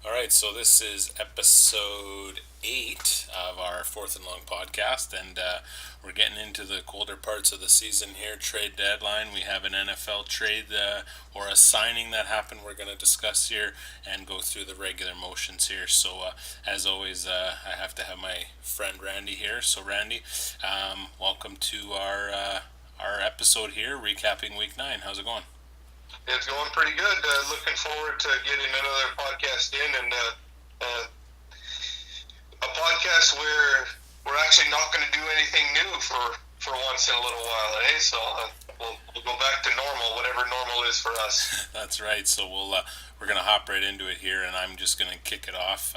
All right, so this is episode 8 of our 4th and Long podcast, and we're getting into the colder parts of the season here. Trade deadline. We have an NFL trade or a signing that happened we're going to discuss here and go through the regular motions here. So, as always, I have to have my friend Randy here. So, Randy, welcome to our episode here, recapping Week 9. How's it going? It's going pretty good. Looking forward to getting another podcast in, and a podcast where we're actually not going to do anything new for once in a little while, eh? So we'll go back to normal, whatever normal is for us. That's right. So we're gonna hop right into it here, and I'm just gonna kick it off.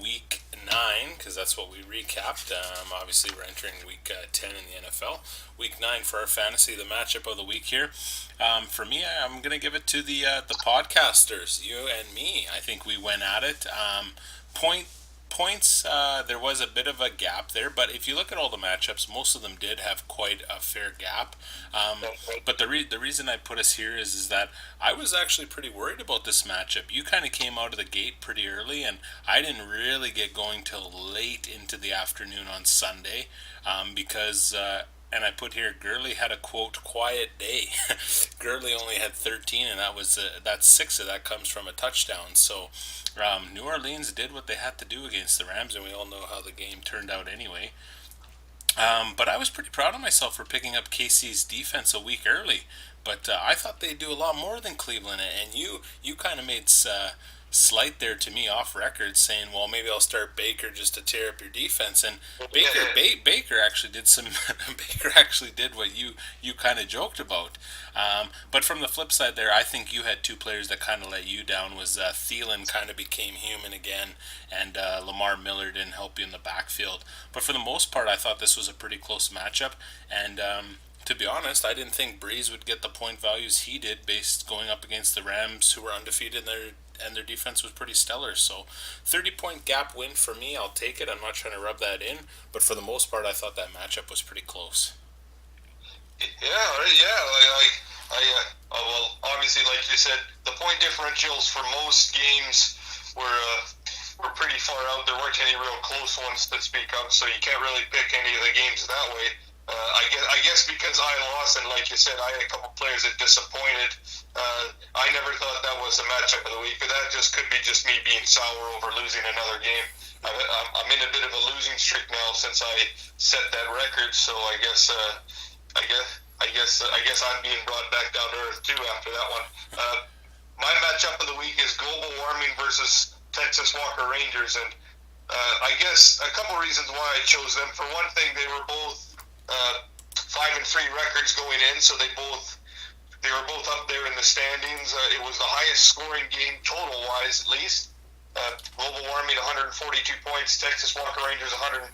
Week 9, because that's what we recapped. Obviously, we're entering Week 10 in the NFL. Week 9 for our fantasy, the matchup of the week here. For me, I'm gonna give it to the podcasters, you and me. I think we went at it. Point points, there was a bit of a gap there, but if you look at all the matchups, most of them did have quite a fair gap. But the reason I put us here is that I was actually pretty worried about this matchup. You kind of came out of the gate pretty early, and I didn't really get going till late into the afternoon on Sunday because. And I put here, Gurley had a quote quiet day. Gurley only had 13, and that's 6 of that comes from a touchdown. So New Orleans did what they had to do against the Rams, and we all know how the game turned out anyway. But I was pretty proud of myself for picking up KC's defense a week early. But I thought they'd do a lot more than Cleveland, and you kind of made slight there to me off record, saying, "Well, maybe I'll start Baker just to tear up your defense." And Baker actually did some. Baker actually did what you kind of joked about. But from the flip side, there, I think you had two players that kind of let you down. Was Thielen kind of became human again, and Lamar Miller didn't help you in the backfield. But for the most part, I thought this was a pretty close matchup, and. To be honest, I didn't think Breeze would get the point values he did based going up against the Rams, who were undefeated and their defense was pretty stellar. So 30-point gap win for me, I'll take it. I'm not trying to rub that in, but for the most part, I thought that matchup was pretty close. Yeah. Well, obviously, like you said, the point differentials for most games were pretty far out. There weren't any real close ones to speak of, so you can't really pick any of the games that way. I guess because I lost, and like you said, I had a couple players that disappointed. I never thought that was the matchup of the week, but that just could be just me being sour over losing another game. I'm in a bit of a losing streak now since I set that record, so I guess I'm being brought back down to earth too after that one. My matchup of the week is global warming versus Texas Walker Rangers, and I guess a couple reasons why I chose them. For one thing, they were both 5-3 records going in, so they were both up there in the standings. It was the highest scoring game total wise, at least. Global warming 142 points, Texas Walker Rangers 110.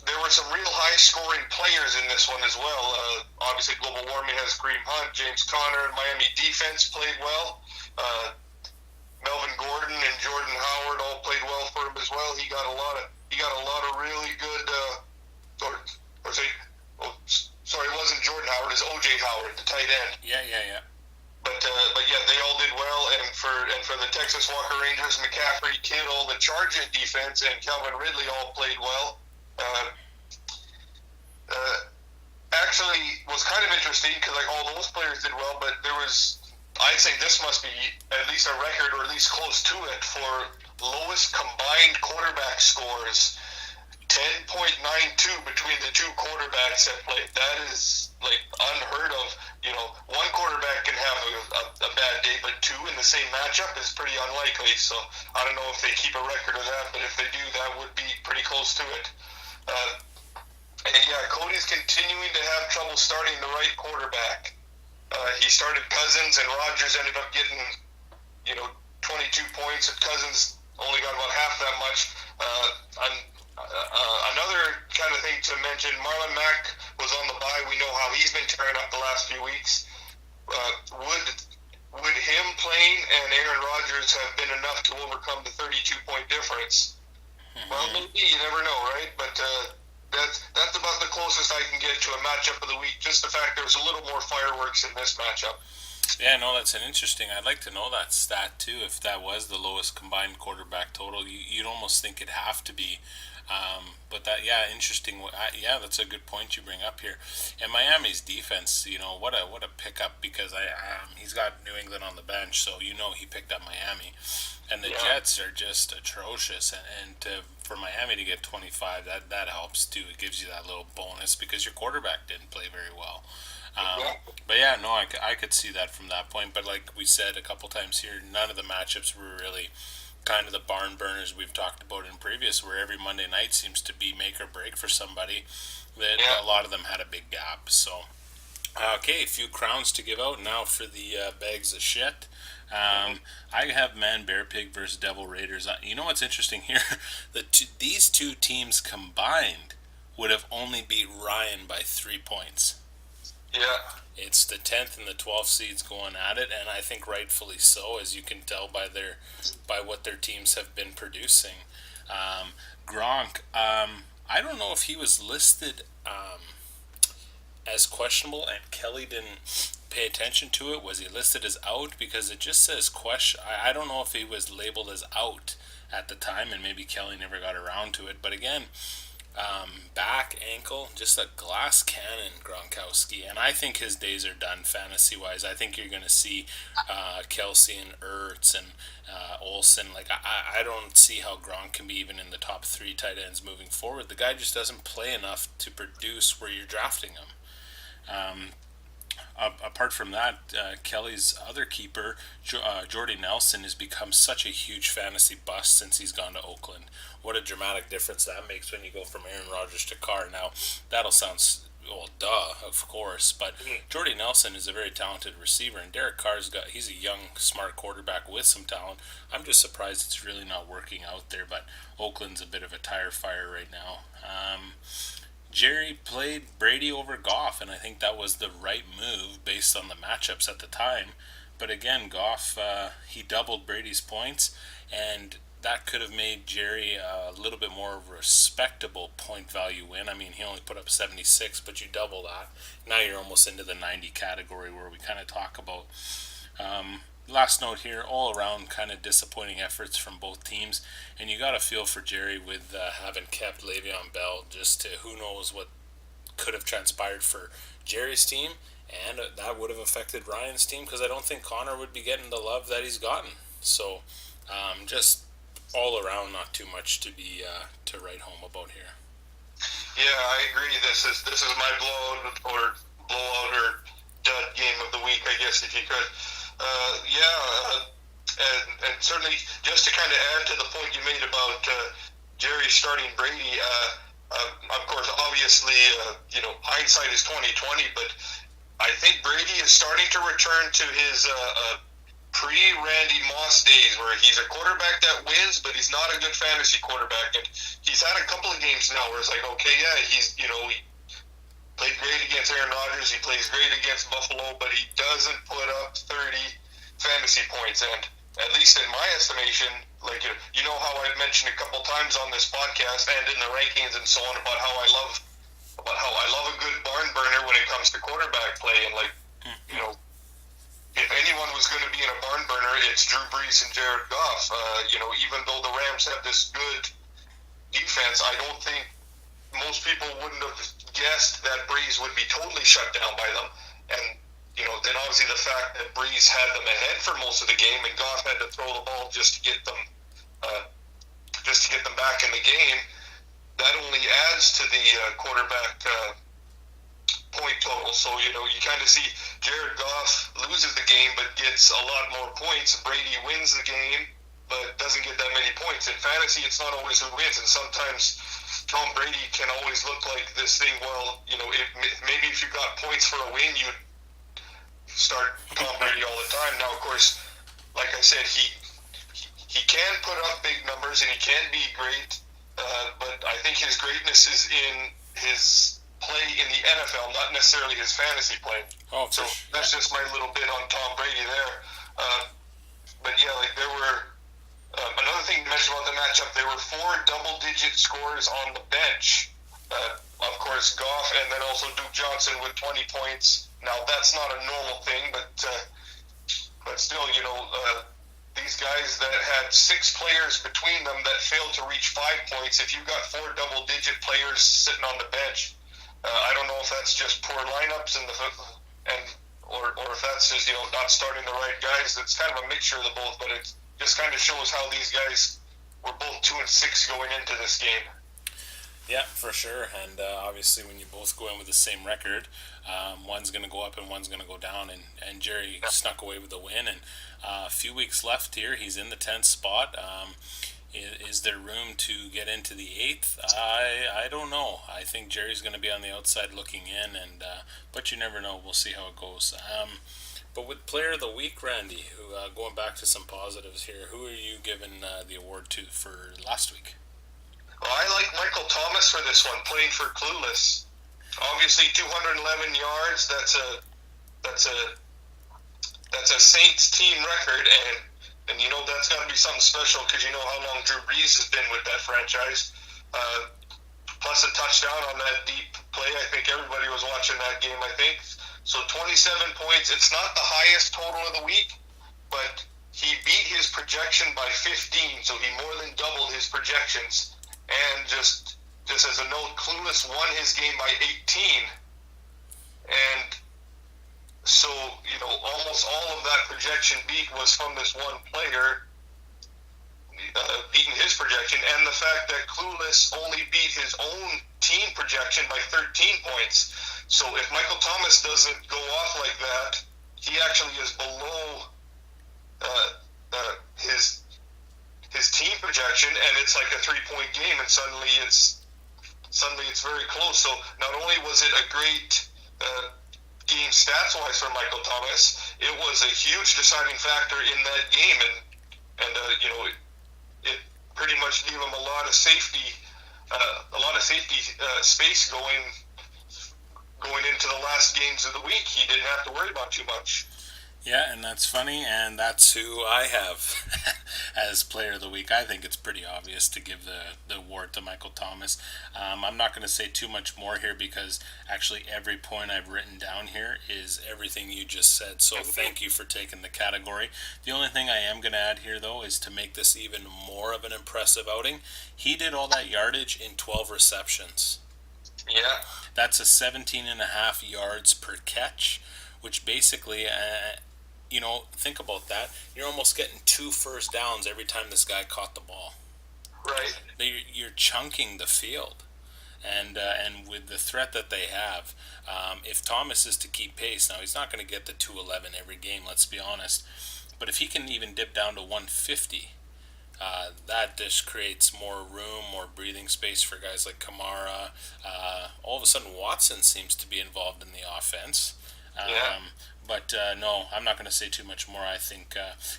There were some real high scoring players in this one as well. Obviously, global warming has Kareem Hunt, James Conner, and Miami defense played well. Melvin Gordon and Jordan Howard all played well for him as well. He got a lot of really good. It wasn't Jordan Howard. It's O.J. Howard, the tight end. Yeah. But yeah, they all did well. And for the Texas Walker Rangers, McCaffrey, Kittle, the Charger defense, and Calvin Ridley all played well. Actually, was kind of interesting because like all those players did well, but I'd say this must be at least a record or at least close to it for lowest combined quarterback scores. 10.92 between the two quarterbacks that played. That is like unheard of. One quarterback can have a bad day, but two in the same matchup is pretty unlikely. So I don't know if they keep a record of that, but if they do, that would be pretty close to it. And yeah, Cody's continuing to have trouble starting the right quarterback. He started Cousins, and Rodgers ended up getting 22 points, and Cousins only got about half that much. Another kind of thing to mention, Marlon Mack was on the bye. We know how he's been tearing up the last few weeks. Would him playing and Aaron Rodgers have been enough to overcome the 32-point difference? Well, maybe. You never know, right? But that's about the closest I can get to a matchup of the week. Just the fact there's a little more fireworks in this matchup. Yeah, no, that's an interesting. I'd like to know that stat too. If that was the lowest combined quarterback total, you'd almost think it'd have to be. But that, yeah, interesting. Yeah, that's a good point you bring up here. And Miami's defense, what a pickup because he's got New England on the bench, so he picked up Miami, and the Yeah, Jets are just atrocious. For Miami to get 25, that helps too. It gives you that little bonus because your quarterback didn't play very well. Um, exactly. but yeah, no, I could see that from that point. But like we said a couple times here, none of the matchups were really kind of the barn burners we've talked about in previous, where every Monday night seems to be make or break for somebody. That Yeah. a lot of them had a big gap. So okay, a few crowns to give out now for the bags of shit. Hmm. I have Man Bear Pig versus Devil Raiders. You know what's interesting here? These two teams combined would have only beat Ryan by 3 points. Yeah. It's the 10th and the 12th seeds going at it, and I think rightfully so, as you can tell by what their teams have been producing. Gronk, I don't know if he was listed as questionable, and Kelly didn't pay attention to it. Was he listed as out? Because it just says question. I don't know if he was labeled as out at the time, and maybe Kelly never got around to it. But again, back, ankle, just a glass cannon, Gronkowski. And I think his days are done fantasy wise. I think you're going to see Kelsey and Ertz and Olsen. Like, I don't see how Gronk can be even in the top three tight ends moving forward. The guy just doesn't play enough to produce where you're drafting him. Apart from that, Kelly's other keeper, Jordy Nelson, has become such a huge fantasy bust since he's gone to Oakland. What a dramatic difference that makes when you go from Aaron Rodgers to Carr. Now, that'll sound, well, duh, of course, but Mhm. Jordy Nelson is a very talented receiver, and Derek he's a young, smart quarterback with some talent. I'm just surprised it's really not working out there, but Oakland's a bit of a tire fire right now. Jerry played Brady over Goff, and I think that was the right move based on the matchups at the time. But again, Goff, he doubled Brady's points, and that could have made Jerry a little bit more of a respectable point value win. I mean, he only put up 76, but you double that. Now you're almost into the 90 category where we kind of talk about last note here, all around kind of disappointing efforts from both teams, and you got to feel for Jerry with having kept Le'Veon Bell. Just to who knows what could have transpired for Jerry's team, and that would have affected Ryan's team because I don't think Connor would be getting the love that he's gotten. So, just all around, not too much to write home about here. Yeah, I agree. This is my blowout or dud game of the week, I guess, if you could. Yeah, and certainly just to kind of add to the point you made about Jerry starting Brady. Of course, obviously, hindsight is 2020, but I think Brady is starting to return to his pre-Randy Moss days, where he's a quarterback that wins, but he's not a good fantasy quarterback. And he's had a couple of games now where it's like, okay, yeah, he played great against Aaron Rodgers, he plays great against Buffalo, but he doesn't put up 30 fantasy points. And at least in my estimation, like how I've mentioned a couple times on this podcast and in the rankings and so on about how I love a good barn burner when it comes to quarterback play, and like you know if anyone was going to be in a barn burner, it's Drew Brees and Jared Goff. Even though the Rams have this good defense, I don't think most people wouldn't have guessed that Brees would be totally shut down by them. And then obviously the fact that Brees had them ahead for most of the game, and Goff had to throw the ball just to get them back in the game. That only adds to the quarterback point total. So you kind of see Jared Goff loses the game but gets a lot more points. Brady wins the game but doesn't get that many points. In fantasy, it's not always who wins, and sometimes Tom Brady can always look like this thing. Well, maybe if you got points for a win, you'd start Tom Brady all the time. Now, of course, like I said, he can put up big numbers and he can be great, but I think his greatness is in his play in the NFL, not necessarily his fantasy play. Oh, So that's just my little bit on Tom Brady there. But yeah, like there were another thing to mention about the matchup. There were 4 double-digit scores on the bench. Of course, Goff and then also Duke Johnson with 20 points. Now that's not a normal thing, but but still, these guys that had six players between them that failed to reach 5 points. If you got four double-digit players sitting on the bench, I don't know if that's just poor lineups and or if that's just not starting the right guys. It's kind of a mixture of the both, but it just kind of shows how these guys were both 2-6 going into this game. Yeah, for sure. And obviously, when you both go in with the same record, one's going to go up and one's going to go down. And Jerry snuck away with the win. And a few weeks left here. He's in the 10th spot. Is there room to get into the 8th? I don't know. I think Jerry's going to be on the outside looking in. But you never know. We'll see how it goes. But with Player of the Week, Randy, going back to some positives here, who are you giving the award to for last week? Well, I like Michael Thomas for this one, playing for Clueless. Obviously, 211 yards. That's a Saints team record, and that's got to be something special because you know how long Drew Brees has been with that franchise. Plus a touchdown on that deep play. I think everybody was watching that game. I think so. 27 points. It's not the highest total of the week, but he beat his projection by 15, so he more than doubled his projections. And just as a note, Clueless won his game by 18. And so, almost all of that projection beat was from this one player beating his projection. And the fact that Clueless only beat his own team projection by 13 points. So if Michael Thomas doesn't go off like that, he actually is below his team projection, and it's like a 3-point game, and suddenly it's very close. So not only was it a great game stats wise for Michael Thomas, it was a huge deciding factor in that game, and it pretty much gave him a lot of safety space going into the last games of the week. He didn't have to worry about too much. Yeah, and that's funny, and that's who I have as Player of the Week. I think it's pretty obvious to give the award to Michael Thomas. I'm not going to say too much more here because actually every point I've written down here is everything you just said. So thank you for taking the category. The only thing I am going to add here, though, is to make this even more of an impressive outing. He did all that yardage in 12 receptions. Yeah. That's a 17 and a half yards per catch, which basically... think about that. You're almost getting 2 first downs every time this guy caught the ball. Right. You're chunking the field, and with the threat that they have, if Thomas is to keep pace, now he's not going to get the 211 every game. Let's be honest, but if he can even dip down to 150, that just creates more room, more breathing space for guys like Kamara. All of a sudden, Watson seems to be involved in the offense. Yeah. But no, I'm not going to say too much more. I think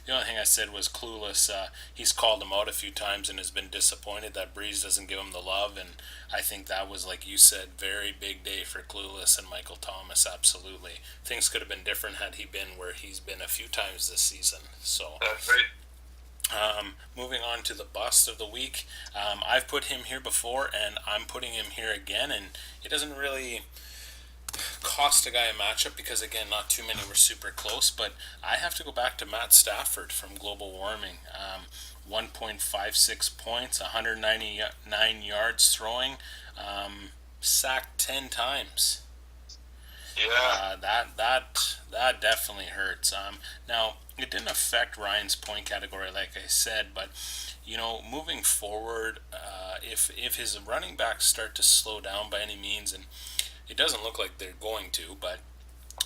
the only thing I said was Clueless. He's called him out a few times and has been disappointed that Breeze doesn't give him the love. And I think that was, like you said, very big day for Clueless and Michael Thomas. Absolutely, things could have been different had he been where he's been a few times this season. So that's right. Moving on to the bust of the week, I've put him here before, and I'm putting him here again. And it doesn't really cost a guy a matchup because, again, not too many were super close, but I have to go back to Matt Stafford from Global Warming. 1.56 points, 199 yards throwing, sacked 10 times. Yeah. That definitely hurts. Now, it didn't affect Ryan's point category, like I said, but moving forward, if his running backs start to slow down by any means, and it doesn't look like they're going to, but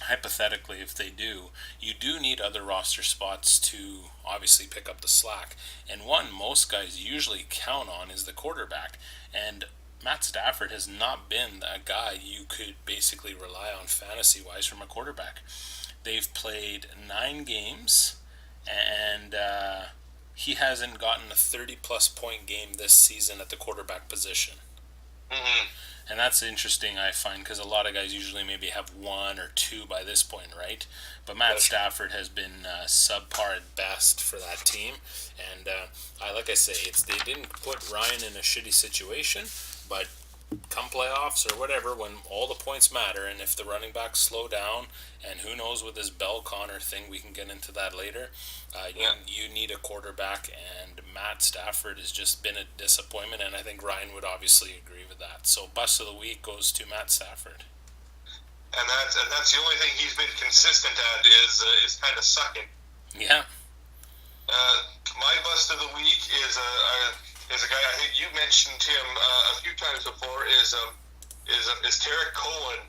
hypothetically, if they do, you do need other roster spots to obviously pick up the slack. And one most guys usually count on is the quarterback. And Matt Stafford has not been a guy you could basically rely on fantasy-wise from a quarterback. They've played 9 games, and he hasn't gotten a 30-plus point game this season at the quarterback position. Mm-hmm. And that's interesting, I find, because a lot of guys usually maybe have 1 or 2 by this point, right? But Matt Stafford has been subpar at best for that team. And like I say, they didn't put Ryan in a shitty situation, but come playoffs or whatever, when all the points matter, and if the running backs slow down, and who knows with this Bell Connor thing, we can get into that later. Yeah. You need a quarterback, and Matt Stafford has just been a disappointment, and I think Ryan would obviously agree with that. So bust of the week goes to Matt Stafford. And that's the only thing he's been consistent at is kind of sucking. Yeah. Uh, my bust of the week is a guy I think you mentioned him a few times before is Tarek Cohen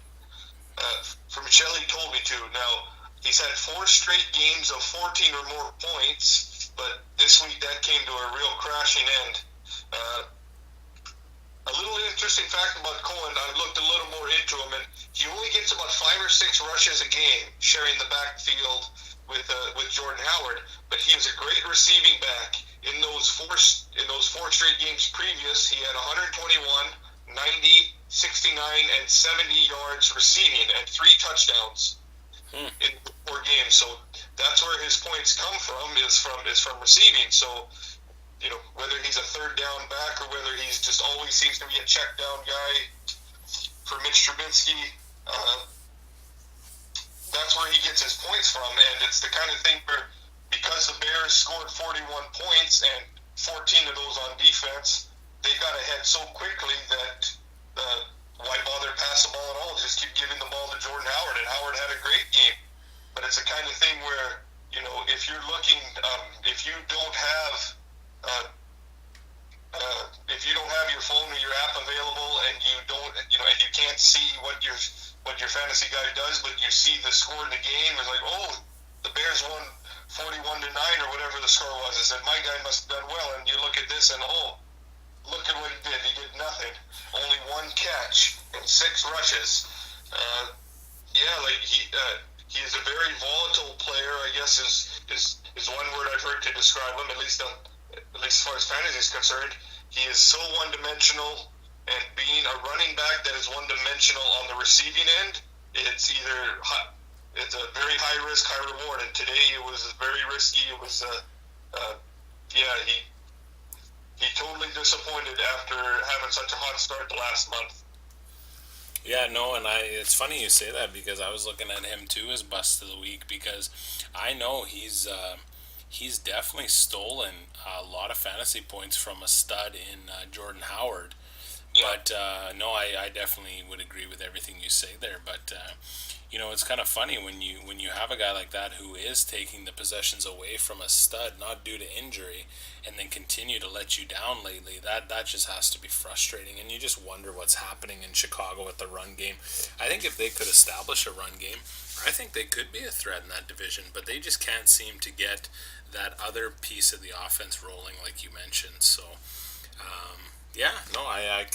from Shelley told me to. Now he's had four straight games of 14 or more points, but this week that came to a real crashing end. Uh, a little interesting fact about Cohen, I looked a little more into him, and he only gets about 5 or 6 rushes a game, sharing the backfield with Jordan Howard. But he is a great receiving back. In those four straight games previous, he had 121, 90, 69, and 70 yards receiving, and 3 touchdowns Hmm. in 4 games. So that's where his points come from is from receiving. So whether he's a third down back or whether he's just always seems to be a check down guy for Mitch Trubisky, uh, that's where he gets his points from. And it's the kind of thing where because the Bears scored 41 points and 14 of those on defense, they got ahead so quickly that why bother pass the ball at all? Just keep giving the ball to Jordan Howard, and Howard had a great game. But it's the kind of thing where if you're looking, if you don't have uh, if you don't have your phone or your app available and you don't, and you can't see what your fantasy guy does, but you see the score in the game, it's like, oh, the Bears won 41-9 or whatever the score was. I said my guy must have done well, and you look at this and look at what he did. He did nothing. Only 1 catch and 6 rushes. Yeah, like he is a very volatile player. I guess is one word I've heard to describe him. At least as far as fantasy is concerned, he is so one-dimensional. And being a running back that is one-dimensional on the receiving end, it's a very high risk, high reward. And today it was very risky. It was yeah, he totally disappointed after having such a hot start the last month. Yeah, no, and it's funny you say that because I was looking at him too as bust of the week because I know he's definitely stolen a lot of fantasy points from a stud in Jordan Howard. Yeah, But no, I definitely would agree with everything you say there. But it's kind of funny when you have a guy like that who is taking the possessions away from a stud, not due to injury, and then continue to let you down lately. That just has to be frustrating, and you just wonder what's happening in Chicago with the run game. I think if they could establish a run game, I think they could be a threat in that division. But they just can't seem to get that other piece of the offense rolling, like you mentioned. So. Yeah, no, I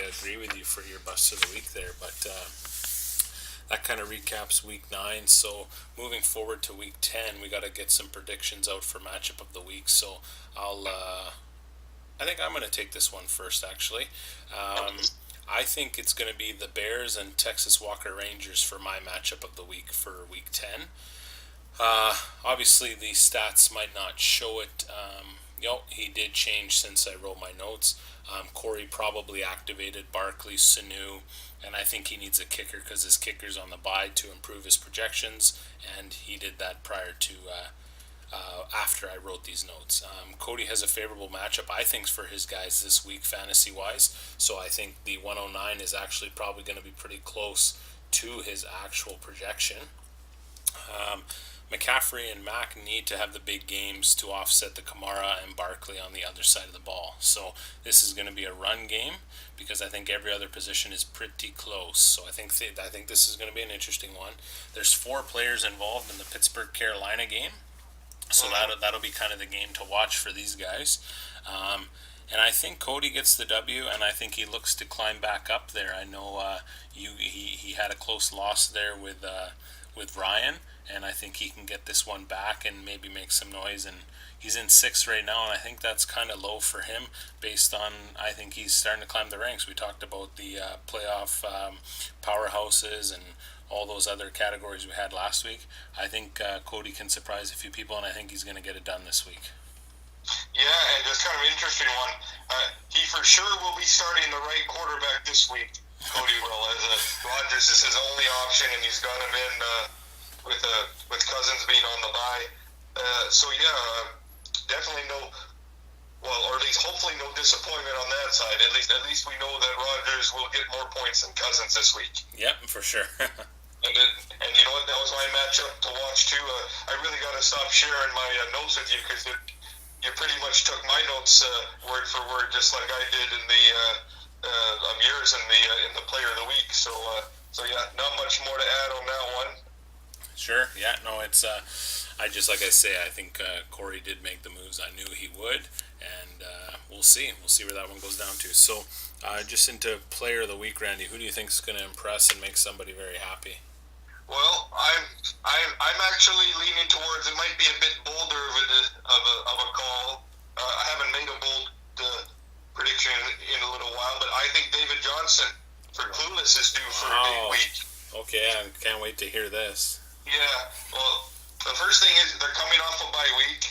agree with you for your bust of the week there, but that kind of recaps week 9. So moving forward to week 10, we got to get some predictions out for matchup of the week. So I think I'm going to take this one first, actually. Um, I think it's going to be the Bears and Texas Walker Rangers for my matchup of the week for week 10. Obviously, the stats might not show it. He did change since I wrote my notes. Corey probably activated Barkley, Sanu, and I think he needs a kicker because his kicker's on the bye to improve his projections, and he did that prior to after I wrote these notes. Cody has a favorable matchup, I think, for his guys this week, fantasy wise. So I think the 109 is actually probably going to be pretty close to his actual projection. Um, McCaffrey and Mack need to have the big games to offset the Kamara and Barkley on the other side of the ball. So this is going to be a run game because I think every other position is pretty close. So I think this is going to be an interesting one. There's 4 players involved in the Pittsburgh Carolina game, so that'll be kind of the game to watch for these guys. Um, and I think Cody gets the W, and I think he looks to climb back up there. I know he had a close loss there with Ryan, and I think he can get this one back and maybe make some noise. And he's in 6th right now, and I think that's kind of low for him based on I think he's starting to climb the ranks. We talked about the playoff powerhouses and all those other categories we had last week. I think Cody can surprise a few people, and I think he's going to get it done this week. Yeah, and just kind of an interesting one. He for sure will be starting the right quarterback this week. Cody will, as Rodgers is his only option, and he's got him in with Cousins being on the bye. So yeah, definitely no. Well, or at least hopefully no disappointment on that side. At least we know that Rodgers will get more points than Cousins this week. Yep, for sure. And you know what? That was my matchup to watch too. I really got to stop sharing my notes with you because you pretty much took my notes word for word, just like I did in the of yours in the player of the week. So yeah, not much more to add on that one. Sure. Yeah. No, it's. I just like I say. I think Corey did make the moves I knew he would, and we'll see. We'll see where that one goes down to. So, just into player of the week, Randy. Who do you think is going to impress and make somebody very happy? Well, I'm actually leaning towards it might be a bit bolder of a call. I haven't made a bold prediction in a little while, but I think David Johnson for Clueless is due for a big Wow. week. Okay, I can't wait to hear this. Yeah, well, the first thing is they're coming off a bye week,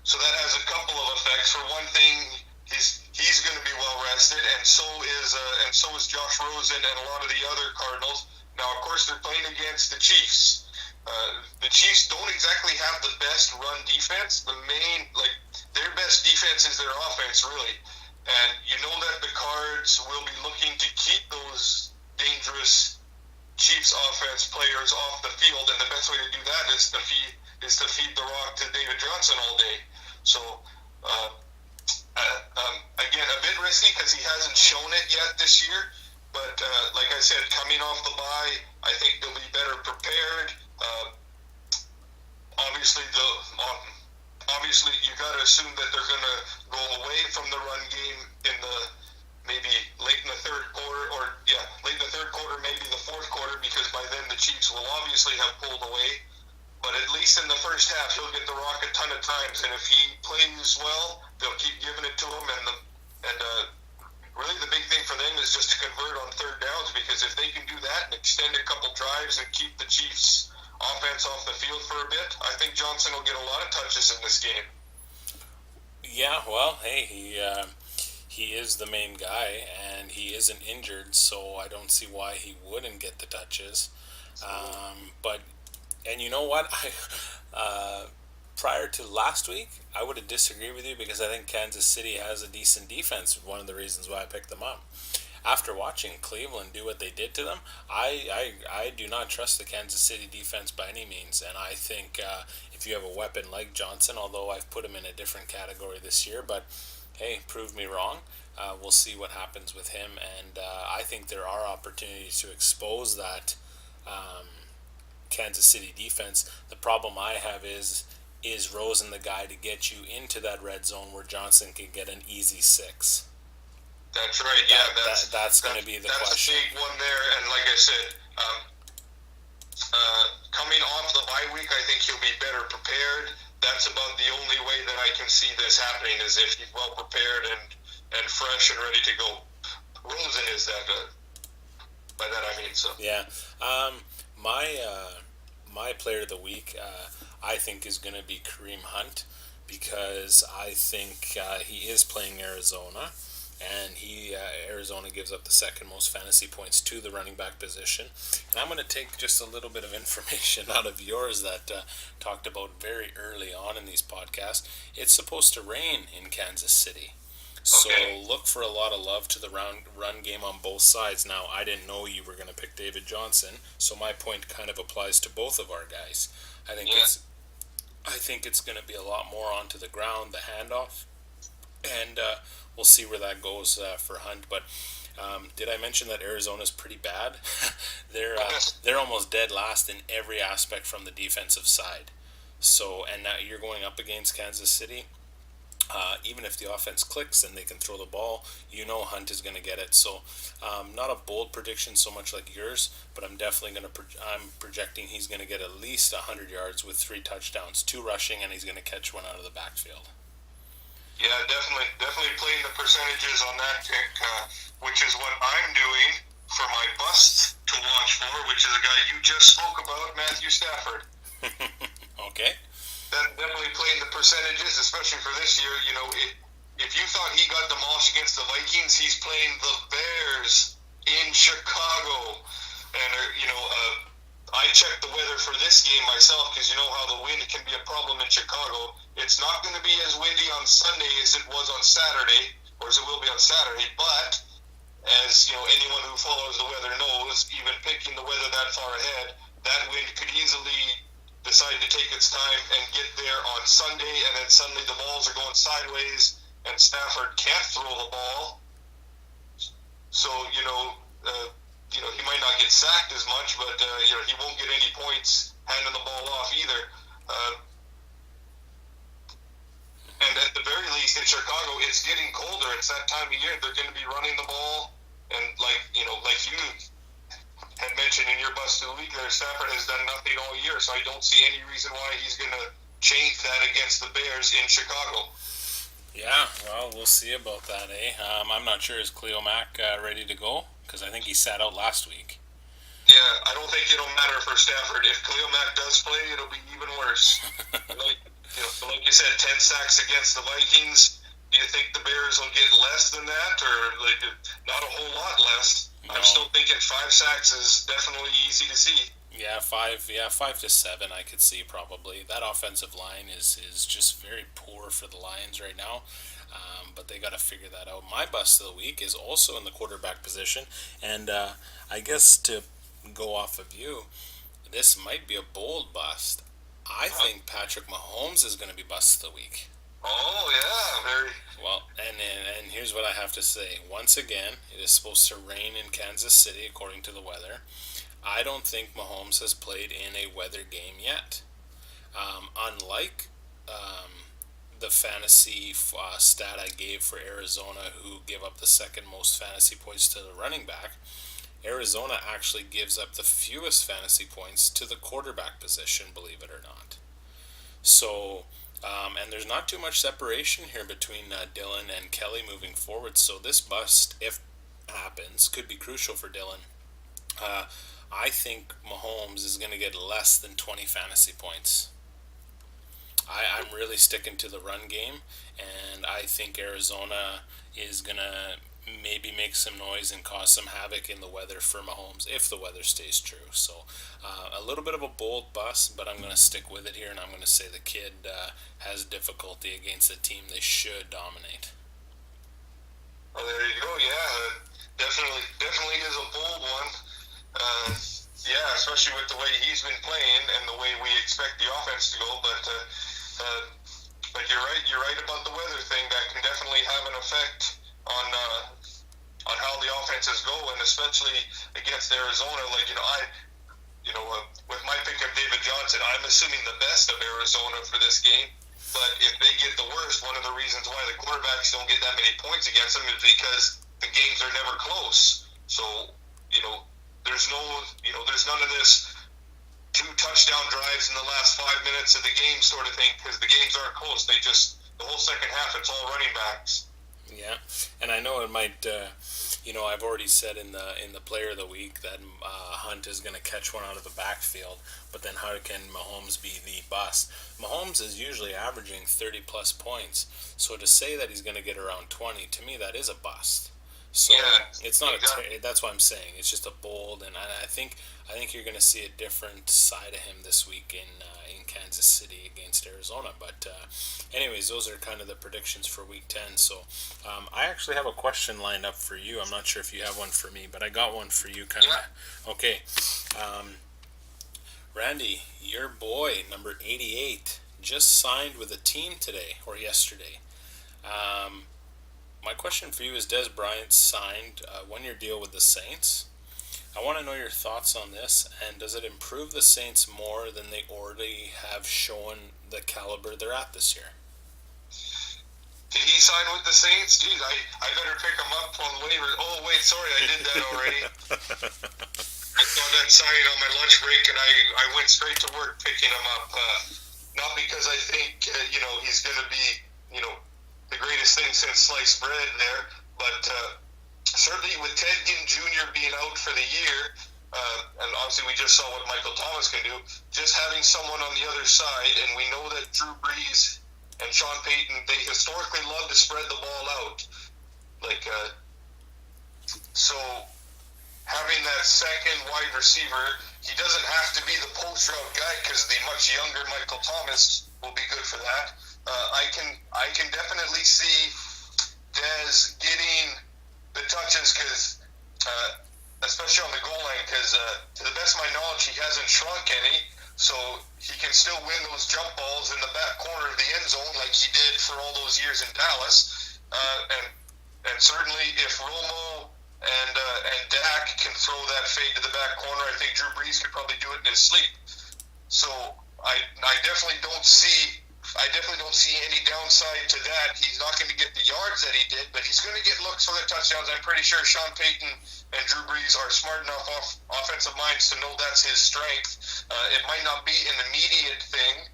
so that has a couple of effects. For one thing, he's going to be well rested, and so is Josh Rosen and a lot of the other Cardinals. Now, of course, they're playing against the Chiefs. The Chiefs don't exactly have the best run defense. Their best defense is their offense, really. And you know that the Cards will be looking to keep those dangerous Chiefs offense players off the field, and the best way to do that is to feed the rock to David Johnson all day. So uh, again, a bit risky because he hasn't shown it yet this year. But like I said, coming off the bye, I think they'll be better prepared. Obviously, obviously you got to assume that they're going to go away from the run game in the maybe late in the third quarter, or yeah, late in the third quarter, maybe the fourth quarter, because by then the Chiefs will obviously have pulled away. But at least in the first half, he'll get the rock a ton of times, and if he plays well, they'll keep giving it to him. And really, the big thing for them is just to convert on third downs, because if they can do that and extend a couple drives and keep the Chiefs' offense off the field for a bit, I think Johnson will get a lot of touches in this game. Yeah. Well, hey, he is the main guy, and he isn't injured, so I don't see why he wouldn't get the touches. But and you know what? Prior to last week, I would have disagreed with you because I think Kansas City has a decent defense. One of the reasons why I picked them up. After watching Cleveland do what they did to them, I do not trust the Kansas City defense by any means. And I think if you have a weapon like Johnson, although I've put him in a different category this year, but hey, prove me wrong. We'll see what happens with him. And I think there are opportunities to expose that Kansas City defense. The problem I have is Rosen the guy to get you into that red zone where Johnson can get an easy six? That's right. Yeah, That's going to be the that's question. a big one there. And like I said, coming off the bye week, I think he'll be better prepared. That's about the only way that I can see this happening, is if he's well prepared and fresh and ready to go. Rosen is that. By that I mean so. Yeah. My my player of the week, I think, is going to be Kareem Hunt because I think he is playing Arizona, and Arizona gives up the second most fantasy points to the running back position. And I'm going to take just a little bit of information out of yours that talked about very early on in these podcasts. It's supposed to rain in Kansas City. So Okay. look for a lot of love to the run game on both sides. Now, I didn't know you were going to pick David Johnson, so my point kind of applies to both of our guys. I think Yeah. it's I think it's going to be a lot more onto the ground, the handoff, and we'll see where that goes for Hunt. But did I mention that Arizona's pretty bad? They're almost dead last in every aspect from the defensive side. So, and now you're going up against Kansas City. Even if the offense clicks and they can throw the ball, you know Hunt is going to get it. So, not a bold prediction so much like yours, but I'm definitely going to. I'm projecting he's going to get at least 100 yards with 3 touchdowns, 2 rushing, and he's going to catch one out of the backfield. Yeah, definitely playing the percentages on that pick, which is what I'm doing for my bust to watch for, which is a guy you just spoke about, Matthew Stafford. Okay. that definitely played in the percentages, especially for this year. If you thought he got demolished against the Vikings, he's playing the Bears in Chicago. And, I checked the weather for this game myself because you know how the wind can be a problem in Chicago. It's not going to be as windy on Sunday as it was on Saturday, or as it will be on Saturday, but as anyone who follows the weather knows, even picking the weather that far ahead, that wind could easily decide to take its time and get there on Sunday, and then suddenly the balls are going sideways, and Stafford can't throw the ball. So he might not get sacked as much, but he won't get any points handing the ball off either. And at the very least, in Chicago, it's getting colder. It's that time of year. They're going to be running the ball, and like you had mentioned in your bust of the week, there Stafford has done nothing all year, so I don't see any reason why he's going to change that against the Bears in Chicago. Yeah, well, we'll see about that, eh? I'm not sure, is Cleo Mack ready to go? Because I think he sat out last week. Yeah, I don't think it'll matter for Stafford. If Khalil Mack does play, it'll be even worse. Like you said, 10 sacks against the Vikings. Do you think the Bears will get less than that, or not a whole lot less? No. I'm still thinking 5 sacks is definitely easy to see. Yeah, 5 to 7 I could see probably. That offensive line is just very poor for the Lions right now. But they got to figure that out. My bust of the week is also in the quarterback position, and I guess to go off of you, this might be a bold bust. I think Patrick Mahomes is going to be bust of the week. Oh yeah, very well. And here's what I have to say. Once again, it is supposed to rain in Kansas City according to the weather. I don't think Mahomes has played in a weather game yet. Unlike the fantasy stat I gave for Arizona, who give up the second most fantasy points to the running back, Arizona actually gives up the fewest fantasy points to the quarterback position, believe it or not. So, and there's not too much separation here between Dylan and Kelly moving forward. So this bust, if happens, could be crucial for Dylan. I think Mahomes is going to get less than 20 fantasy points. I'm really sticking to the run game, and I think Arizona is going to maybe make some noise and cause some havoc in the weather for Mahomes if the weather stays true. So a little bit of a bold bust, but I'm going to stick with it here, and I'm going to say the kid has difficulty against a team they should dominate. Well, there you go. Yeah, definitely is a bold one. Yeah, especially with the way he's been playing and the way we expect the offense to go. But you're right. You're right about the weather thing. That can definitely have an effect on how the offenses go, and especially against Arizona. With my pick of David Johnson, I'm assuming the best of Arizona for this game. But if they get the worst, one of the reasons why the quarterbacks don't get that many points against them is because the games are never close. So there's none of this 2 touchdown drives in the last 5 minutes of the game sort of thing, because the games aren't close. The whole second half, it's all running backs. Yeah, and I know it might. I've already said in the player of the week that Hunt is going to catch one out of the backfield, but then how can Mahomes be the bust? Mahomes is usually averaging 30 plus points, so to say that he's going to get around 20, to me that is a bust. So yeah, it's not that's what I'm saying. It's just a bold, and I think you're going to see a different side of him this week in Kansas City against Arizona. But anyways, those are kind of the predictions for Week 10. So I actually have a question lined up for you. I'm not sure if you have one for me, but I got one for you. Kind of. Yeah. Okay. Randy, your boy, number 88, just signed with a team today or yesterday. My question for you is, Des Bryant signed a 1-year deal with the Saints. I want to know your thoughts on this, and does it improve the Saints more than they already have shown the caliber they're at this year? Did he sign with the Saints? Geez, I better pick him up on waivers. Oh, wait, sorry, I did that already. I saw that signing on my lunch break, and I went straight to work picking him up. Not because I think, he's going to be, the greatest thing since sliced bread there, but certainly with Ted Ginn Jr. being out for the year, and obviously we just saw what Michael Thomas can do. Just having someone on the other side, and we know that Drew Brees and Sean Payton, they historically love to spread the ball out. Like, so having that second wide receiver, he doesn't have to be the post route guy because the much younger Michael Thomas will be good for that. I can definitely see Dez getting the touches because, especially on the goal line, because to the best of my knowledge, he hasn't shrunk any, so he can still win those jump balls in the back corner of the end zone like he did for all those years in Dallas. And certainly if Romo and Dak can throw that fade to the back corner, I think Drew Brees could probably do it in his sleep. So I definitely don't see any downside to that. He's not going to get the yards that he did, but he's going to get looks for the touchdowns. I'm pretty sure Sean Payton and Drew Brees are smart enough offensive minds to know that's his strength. It might not be an immediate thing.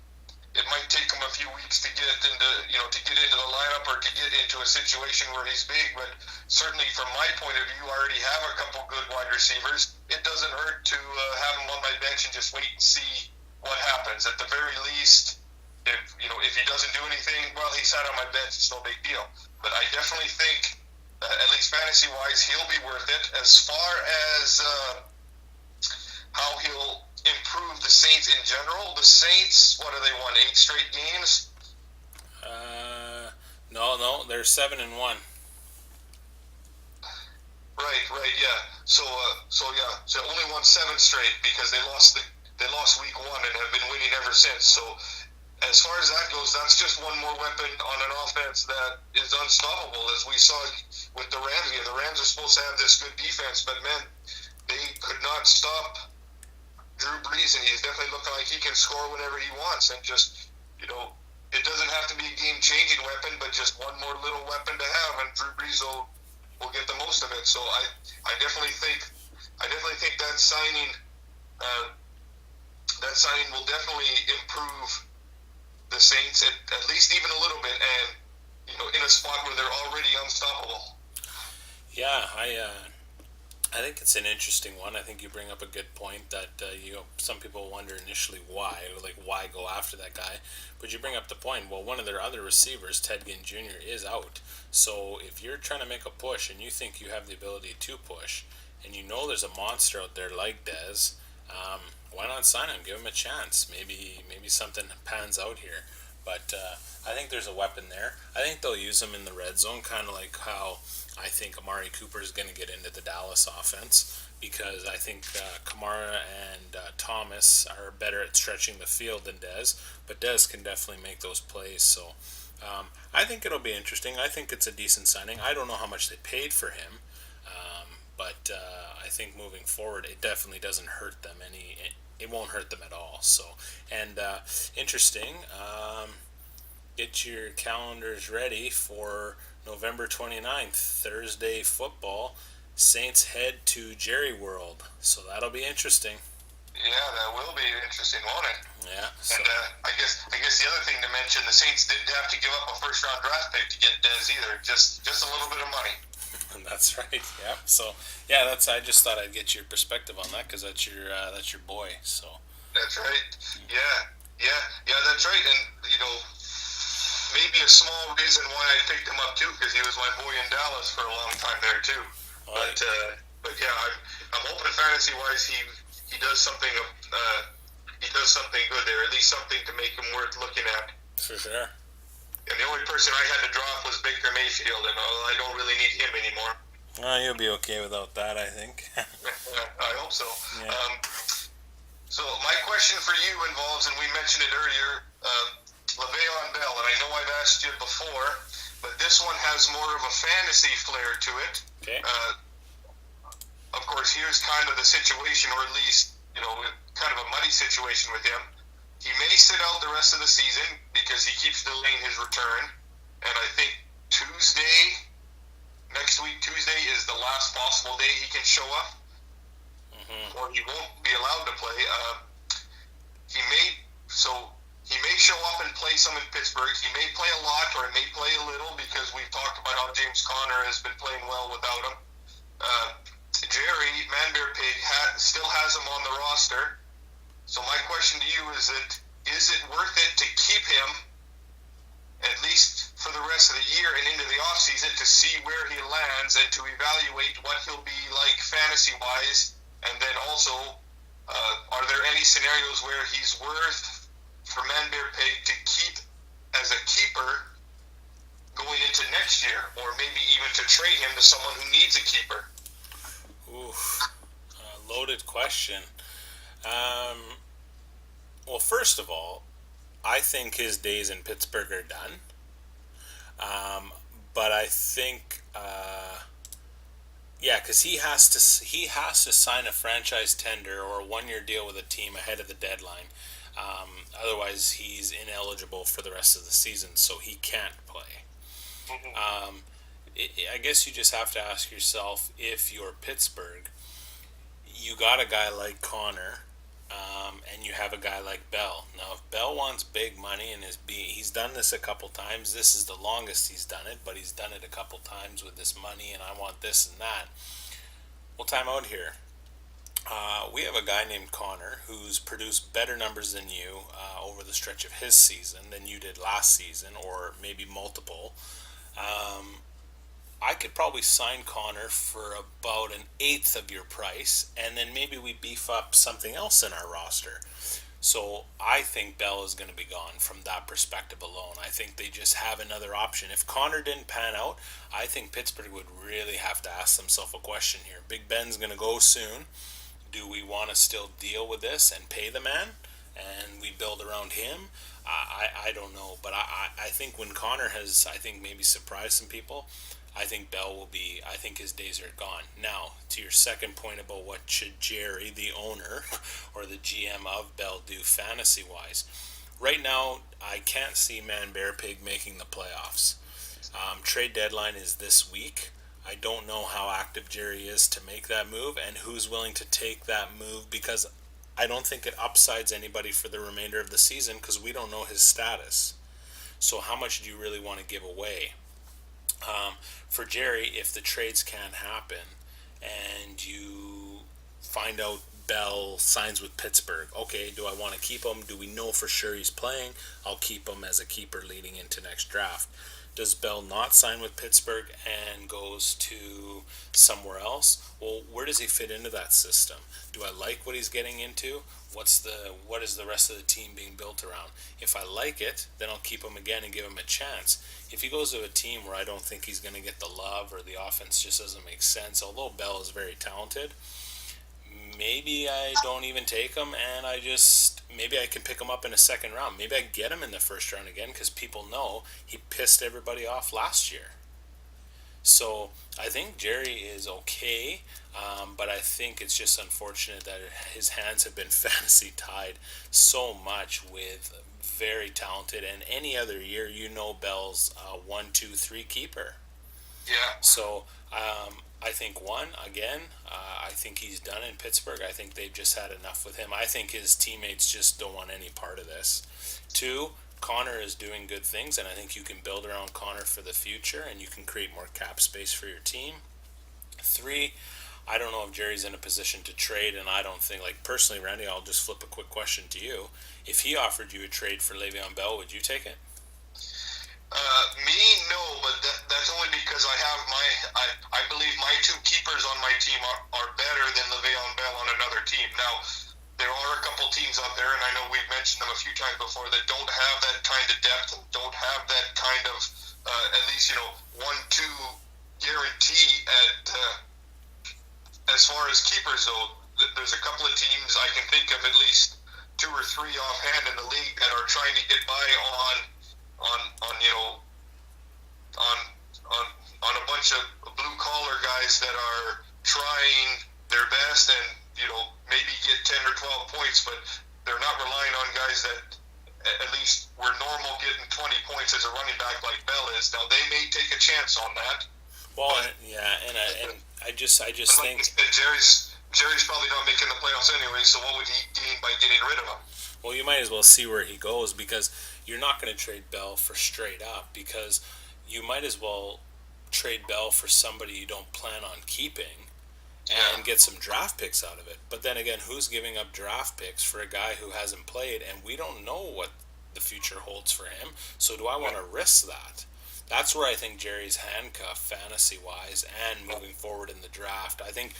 It might take him a few weeks to get into the lineup or to get into a situation where he's big. But certainly, from my point of view, I already have a couple good wide receivers. It doesn't hurt to have him on my bench and just wait and see what happens. At the very least, if he doesn't do anything, well, he sat on my bench. It's no big deal. But I definitely think, at least fantasy-wise, he'll be worth it. As far as how he'll improve the Saints in general, the Saints, what do they won? 8 straight games? No, they're 7-1. Right, yeah. So only won 7 straight because they lost week 1 and have been winning ever since. So as far as that goes, that's just one more weapon on an offense that is unstoppable, as we saw with the Rams. Yeah, the Rams are supposed to have this good defense, but man, they could not stop Drew Brees, and he's definitely looking like he can score whenever he wants. And just, it doesn't have to be a game-changing weapon, but just one more little weapon to have, and Drew Brees will get the most of it. So I definitely think that signing will definitely improve the Saints at least even a little bit, and in a spot where they're already unstoppable. Yeah, I think it's an interesting one. I think you bring up a good point that some people wonder initially why go after that guy, but you bring up the point. Well, one of their other receivers, Ted Ginn Jr., is out. So if you're trying to make a push and you think you have the ability to push, and there's a monster out there like Dez, why not sign him? Give him a chance. Maybe something pans out here. But I think there's a weapon there. I think they'll use him in the red zone, kind of like how I think Amari Cooper is going to get into the Dallas offense, because I think Kamara and Thomas are better at stretching the field than Dez, but Dez can definitely make those plays. So I think it'll be interesting. I think it's a decent signing. I don't know how much they paid for him, but I think moving forward, it definitely doesn't hurt them any. It won't hurt them at all. So, and interesting. Get your calendars ready for November 29th, Thursday football. Saints head to Jerry World, so that'll be interesting. Yeah, that will be interesting, won't it? Yeah. So. And I guess the other thing to mention, the Saints didn't have to give up a first-round draft pick to get Dez either. Just a little bit of money. That's right. Yeah. So yeah, I just thought I'd get your perspective on that because that's your boy. So. That's right. Yeah. That's right. And maybe a small reason why I picked him up too, because he was my boy in Dallas for a long time there too. Right. But yeah, I'm hoping fantasy-wise he does something. He does something good there, at least something to make him worth looking at. For sure. And the only person I had to drop was Baker Mayfield, and I don't really need him anymore. You'll be okay without that, I think. I hope so. Yeah. So my question for you involves, and we mentioned it earlier, Le'Veon Bell, and I know I've asked you before, but this one has more of a fantasy flair to it. Okay. Of course, here's kind of the situation, or at least, kind of a muddy situation with him. He may sit out the rest of the season because he keeps delaying his return, and I think next week, Tuesday, is the last possible day he can show up, or he won't be allowed to play. He may show up and play some in Pittsburgh. He may play a lot, or he may play a little, because we've talked about how James Conner has been playing well without him. Jerry Manbear Pig still has him on the roster. So my question to you is it worth it to keep him at least for the rest of the year and into the off season to see where he lands and to evaluate what he'll be like fantasy wise, and then also are there any scenarios where he's worth for Manbear Pig to keep as a keeper going into next year, or maybe even to trade him to someone who needs a keeper? Ooh, loaded question. Um, well, first of all, I think his days in Pittsburgh are done. Um, but I think, yeah, because he has to sign a franchise tender or a 1 year deal with a team ahead of the deadline. Otherwise, he's ineligible for the rest of the season, so he can't play. Mm-hmm. Um, I guess you just have to ask yourself, if you're Pittsburgh, you got a guy like Connor, and you have a guy like Bell. Now, if Bell wants big money and he's done this a couple times. This is the longest he's done it, but he's done it a couple times with this money, and I want this and that. Well, time out here. We have a guy named Connor who's produced better numbers than you over the stretch of his season than you did last season, or maybe multiple. Um, I could probably sign Connor for about an eighth of your price, and then maybe we beef up something else in our roster. So I think Bell is going to be gone from that perspective alone. I think they just have another option. If Connor didn't pan out, I think Pittsburgh would really have to ask themselves a question here. Big Ben's going to go soon. Do we want to still deal with this and pay the man, and we build around him? I don't know, but I think when Connor has, I think, maybe surprised some people, I think Bell will be, I think his days are gone. Now, to your second point about what should Jerry, the owner, or the GM of Bell do fantasy wise, right now I can't see Man Bear Pig making the playoffs. Trade deadline is this week. I don't know how active Jerry is to make that move and who's willing to take that move, because I don't think it upsides anybody for the remainder of the season because we don't know his status. So, how much do you really want to give away? For Jerry, if the trades can't happen and you find out Bell signs with Pittsburgh, okay, do I want to keep him? Do we know for sure he's playing? I'll keep him as a keeper leading into next draft. Does Bell not sign with Pittsburgh and goes to somewhere else? Well, where does he fit into that system? Do I like what he's getting into? What is the rest of the team being built around? If I like it, then I'll keep him again and give him a chance. If he goes to a team where I don't think he's going to get the love, or the offense just doesn't make sense, although Bell is very talented, maybe I don't even take him, and maybe I can pick him up in a second round. Maybe I can get him in the first round again because people know he pissed everybody off last year. So I think Jerry is okay, but I think it's just unfortunate that his hands have been fantasy tied so much with very talented, and any other year, Bell's 1, 2, 3 keeper. Yeah. So I think again, I think he's done in Pittsburgh. I think they've just had enough with him. I think his teammates just don't want any part of this. 2, Connor is doing good things, and I think you can build around Connor for the future, and you can create more cap space for your team. 3, I don't know if Jerry's in a position to trade, and I don't think, like, personally, Randy, I'll just flip a quick question to you. If he offered you a trade for Le'Veon Bell, would you take it? Me, no, but that's only because I believe my two keepers on my team are better than Le'Veon Bell on another team. Now, there are a couple teams out there, and I know we've mentioned them a few times before, that don't have that kind of depth and don't have that kind of at least 1-2 guarantee as far as keepers. Though there's a couple of teams I can think of, at least 2 or 3 offhand in the league, that are trying to get by on on on a bunch of blue collar guys that are trying their best and maybe get 10 or 12 points, but they're not relying on guys that at least were normal getting 20 points as a running back like Bell is. Now they may take a chance on that. Well, yeah, and I just like think Jerry's probably not making the playoffs anyway. So what would he gain by getting rid of him? well, you might as well see where he goes, because you're not going to trade Bell for straight up, because you might as well trade Bell for somebody you don't plan on keeping, Yeah. and get some draft picks out of it. But then again, who's giving up draft picks for a guy who hasn't played, and we don't know what the future holds for him? So do I want to risk that? That's where I think Jerry's handcuffed fantasy wise and moving forward in the draft. I think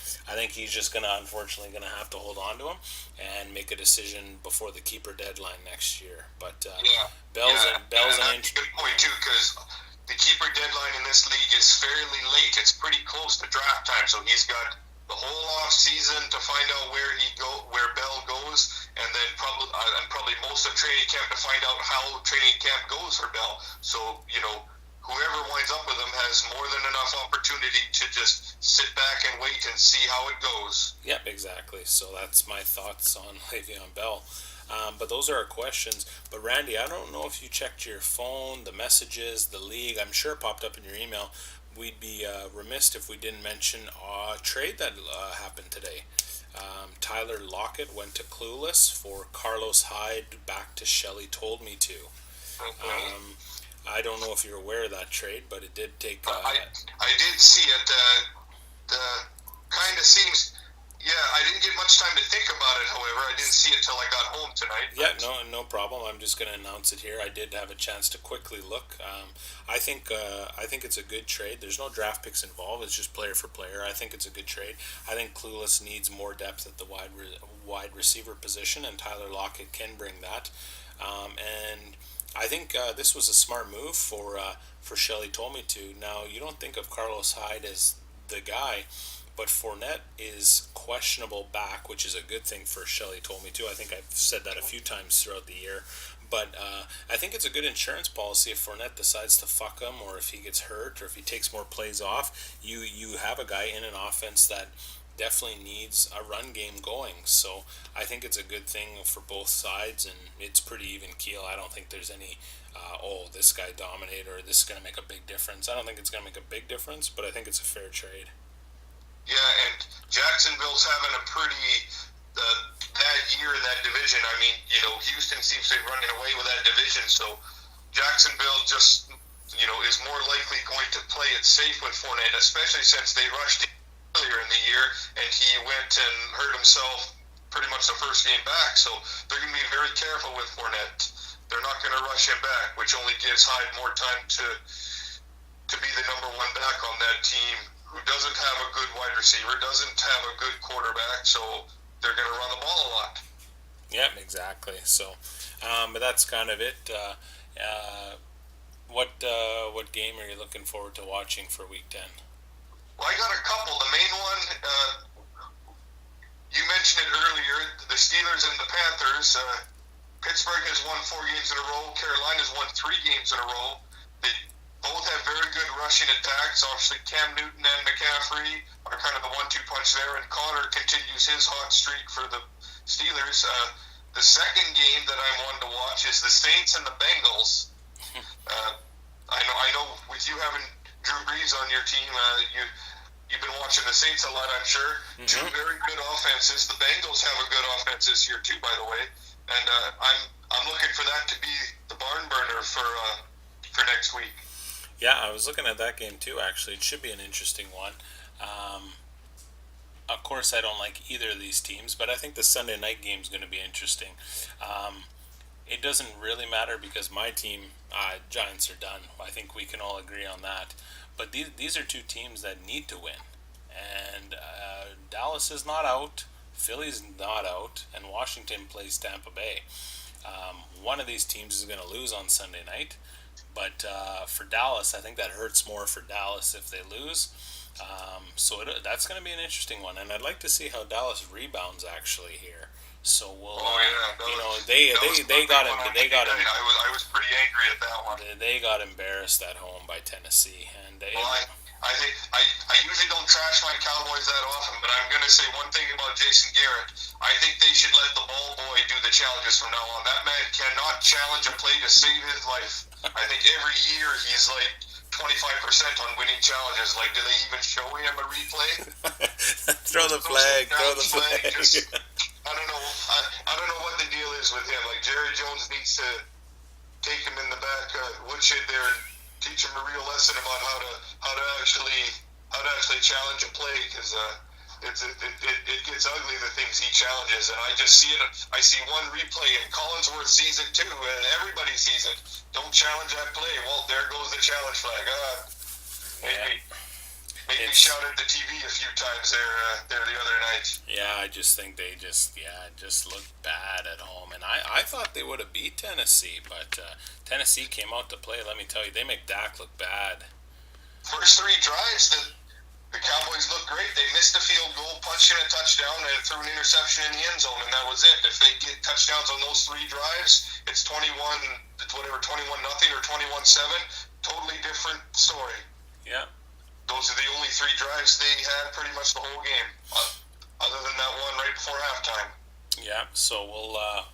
he's just gonna unfortunately gonna have to hold on to him and make a decision before the keeper deadline next year. But Yeah. Bell's Yeah. an, Bell's an That's a good point too, because the keeper deadline in this league is fairly late. It's pretty close to draft time, so he's got the whole off season to find out where Bell goes, and then probably most of training camp to find out how training camp goes for Bell. So whoever winds up with him has more than enough opportunity to just sit back and wait and see how it goes. Yep, exactly. So that's my thoughts on Le'Veon Bell. But those are our questions. But Randy, I don't know if you checked your phone, the messages, the league. I'm sure it popped up in your email. We'd be remiss if we didn't mention a trade that happened today. Tyler Lockett went to Clueless for Carlos Hyde back to Shelley Told Me To. Okay. I don't know if you're aware of that trade, but it did take. I did see it. Kind of seems. Yeah, I didn't get much time to think about it. However, I didn't see it till I got home tonight. Yeah, no problem. I'm just going to announce it here. I did have a chance to quickly look. I think it's a good trade. There's no draft picks involved. It's just player for player. I think it's a good trade. I think Clueless needs more depth at the wide receiver position, and Tyler Lockett can bring that. And I think this was a smart move for Shelley Told Me To. Now you don't think of Carlos Hyde as the guy, but Fournette is questionable back, which is a good thing for Shelley Told Me To. I think I've said that a few times throughout the year. But I think it's a good insurance policy if Fournette decides to fuck him, or if he gets hurt, or if he takes more plays off. You have a guy in an offense that definitely needs a run game going. So I think it's a good thing for both sides, and it's pretty even keel. I don't think there's any, this guy dominated or this is going to make a big difference. I don't think it's going to make a big difference, but I think it's a fair trade. Yeah, and Jacksonville's having a pretty bad year in that division. I mean, Houston seems to be running away with that division, so Jacksonville just, is more likely going to play it safe with Fournette, especially since they rushed him earlier in the year and he went and hurt himself pretty much the first game back. So they're going to be very careful with Fournette. They're not going to rush him back, which only gives Hyde more time to be the number one back on that team, who doesn't have a good wide receiver, doesn't have a good quarterback, so they're going to run the ball a lot. Yep, exactly. So, but that's kind of it. What game are you looking forward to watching for Week 10? Well, I got a couple. The main one, you mentioned it earlier, the Steelers and the Panthers. Pittsburgh has won 4 games in a row. Carolina's won 3 games in a row. They both have very good rushing attacks. Obviously, Cam Newton and McCaffrey are kind of the 1-2 punch there, and Connor continues his hot streak for the Steelers. The second game that I wanted to watch is the Saints and the Bengals. I know with you having Drew Brees on your team, you've been watching the Saints a lot, I'm sure. Mm-hmm. 2 very good offenses. The Bengals have a good offense this year too, by the way. And I'm looking for that to be the barn burner for next week. Yeah, I was looking at that game too, actually. It should be an interesting one. Of course, I don't like either of these teams, but I think the Sunday night game is going to be interesting. It doesn't really matter because my team, Giants, are done. I think we can all agree on that. But these are 2 teams that need to win. And Dallas is not out, Philly's not out, and Washington plays Tampa Bay. One of these teams is going to lose on Sunday night. But for Dallas, I think that hurts more for Dallas if they lose. That's going to be an interesting one, and I'd like to see how Dallas rebounds actually here. So we'll, they got him. I was pretty angry at that one. They got embarrassed at home by Tennessee, and I think I usually don't trash my Cowboys that often, but I'm going to say one thing about Jason Garrett. I think they should let the ball boy do the challenges from now on. That man cannot challenge a play to save his life. I think every year he's like 25% on winning challenges. Like, do they even show him a replay? Throw the flag. I don't know. I don't know what the deal is with him. Like, Jerry Jones needs to take him in the back woodshed there and teach him a real lesson about how to actually challenge a play, because It gets ugly, the things he challenges, and I just see it. I see one replay, and Collinsworth sees it too, and everybody sees it. Don't challenge that play. Well, there goes the challenge flag. Yeah. Maybe me It's shout at the TV a few times there the other night. Yeah, I just think they just looked bad at home, and I thought they would have beat Tennessee, but Tennessee came out to play. Let me tell you, they make Dak look bad. First three drives, the Cowboys looked great. They missed a field goal, punched in a touchdown, and threw an interception in the end zone, and that was it. If they get touchdowns on those three drives, it's 21 nothing or 21-7. Totally different story. Yeah. Those are the only three drives they had pretty much the whole game, other than that one right before halftime. Yeah, so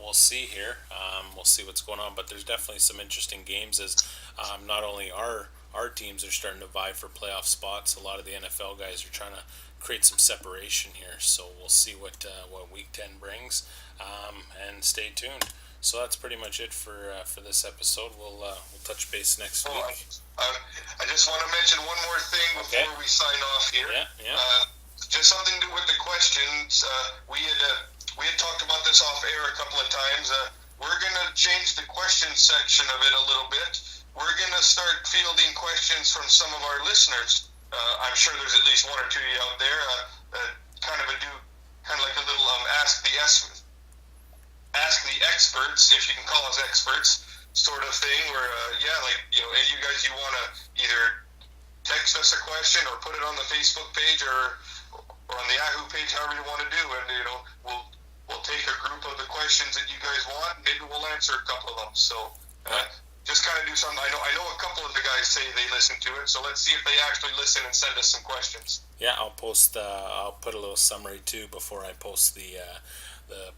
we'll see here. We'll see what's going on, but there's definitely some interesting games as not only our teams are starting to vie for playoff spots. A lot of the NFL guys are trying to create some separation here. So we'll see what Week 10 brings, and stay tuned. So that's pretty much it for this episode. We'll touch base next week. I just want to mention one more thing before we sign off here. Yeah. Just something to do with the questions. We had talked about this off air a couple of times. We're going to change the question section of it a little bit. We're going to start fielding questions from some of our listeners. I'm sure there's at least one or two out there. Kind of like a little ask the experts, if you can call us experts, sort of thing. Where hey, you guys, you want to either text us a question or put it on the Facebook page or on the Yahoo page, however you want to do, and we'll take a group of the questions that you guys want. Maybe we'll answer a couple of them. So just kind of do something. I know a couple of the guys say they listen to it, so let's see if they actually listen and send us some questions. Yeah, I'll post. I'll put a little summary too before I post the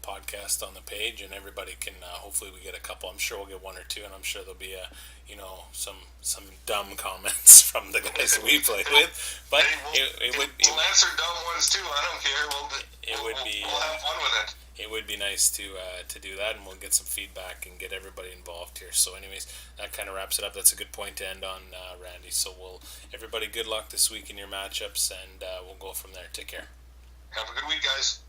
podcast on the page, and everybody can. Hopefully, we get a couple. I'm sure we'll get one or two, and I'm sure there'll be some dumb comments from the guys we play with. But we'll answer dumb ones too. I don't care. We'll have fun with it. It would be nice to do that, and we'll get some feedback and get everybody involved here. So, anyways, that kind of wraps it up. That's a good point to end on, Randy. So, everybody, good luck this week in your matchups, and we'll go from there. Take care. Have a good week, guys.